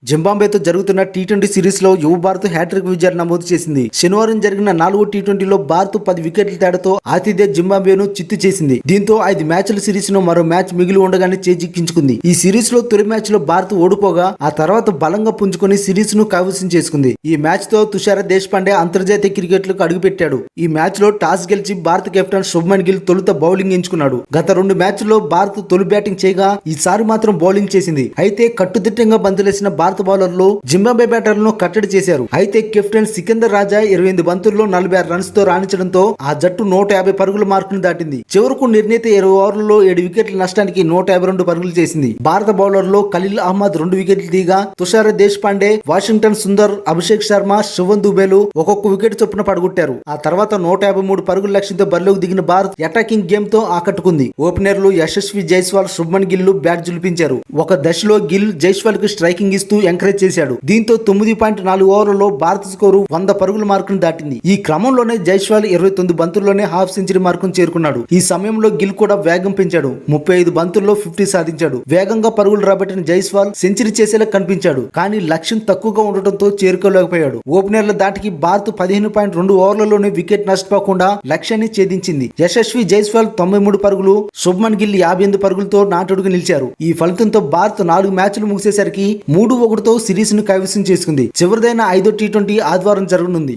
జింబాబ్వేతో జరుగుతున్న T20 series లో యువ భారత్ హ్యాట్రిక్ విజయాలు నమోదు చేసింది. శనివారం జరిగిన 4వ టీ20లో భారత్ 10 వికెట్ల తేడాతో ఆతిథ్య జింబాబ్వేను చిత్తు చేసింది. దీంతో 5 మ్యాచ్ల సిరీస్ ను మరో మ్యాచ్ మిగిలి ఉండగానే చేజిక్కించుకుంది. ఈ సిరీస్ లో తొలి మ్యాచ్ లో భారత్ ఓడిపోగా ఆ తర్వాత బలంగా పుంజుకొని సిరీస్ ను కైవసం చేసుకుంది. ఈ మ్యాచ్ తో తుషార దేశపాండే అంతర్జాతీయ క్రికెట్ లకు అడుగుపెట్టాడు. ఈ మ్యాచ్ లో టాస్ గెలిచి భారత కెప్టెన్ శుభ్మన్ గిల్ తొలుత బౌలింగ్ ఎంచుకున్నాడు. గత 2 మ్యాచ్ల్లో భారత్ తొలి బ్యాటింగ్ చేయగా ఈసారి మాత్రం బౌలింగ్ చేసింది. అయితే కట్టుదిట్టంగా బంతులేసిన భారత బౌలర్లు జింబాబ్వే బ్యాటర్లను కట్టడి చేశారు. అయితే కెప్టెన్ సికందర్ రాజా 28 బంతుల్లో 46 రన్స్ తో రాణించడంతో ఆ జట్టు 150 పరుగుల మార్కును దాటింది. చివరకు నిర్ణీత 20 ఓవర్లలో 7 వికెట్ల నష్టానికి 152 పరుగులు చేసింది. భారత బౌలర్లో ఖలీల్ అహ్మద్ 2 వికెట్లు తీగా తుషార దేశపాండే, వాషింగ్టన్ సుందర్, అభిషేక్ శర్మ, శివన్ దుబేలు ఒక్కొక్క వికెట్ చొప్పున పడగొట్టారు. ఆ తర్వాత 153 పరుగుల లక్ష్యంతో బరిలోకి దిగిన భారత్ అటాకింగ్ గేమ్ తో ఆకట్టుకుంది. ఓపెనర్లు యశస్వి జైస్వాల్, శుభ్మన్ గిల్ బ్యాట్ జులిపించారు. ఒక దశలో గిల్ జైస్వాల్ కు స్ట్రైకింగ్ ఇస్తూ ఎంకరేజ్ చేశాడు. దీంతో 9.4 ఓవర్లలో భారత స్కోరు 100 పరుగుల మార్కును దాటింది. ఈ క్రమంలోనే జైస్వాల్ 29 బంతుల్లోనే హాఫ్ సెంచరీ మార్కును చేరుకున్నాడు. ఈ సమయంలో గిల్ కూడా వేగం పెంచాడు. 35 బంతుల్లో 50 సాధించాడు. వేగంగా పరుగులు రాబట్టిన జైస్వాల్ సెంచరీ చేసేలా కనిపించాడు. కానీ లక్ష్యం తక్కువగా ఉండటంతో చేరుకోలేకపోయాడు. ఓపెనర్ల దాటికి భారత్ 15.2 ఓవర్లలోనే వికెట్ నష్టపోకుండా లక్ష్యాన్ని ఛేదించింది. యశస్వి జైస్వాల్ 93 పరుగులు, శుభ్మన్ గిల్ 58 పరుగులతో నాటడుగు నిలిచారు. ఈ ఫలితంతో భారత్ 4 మ్యాచ్లు ముగిసేసరికి 3-1తో సిరీస్ ను కైవసం చేసుకుంది. చివరిదైన 5వ టీ20 ఆదివారం జరగనుంది.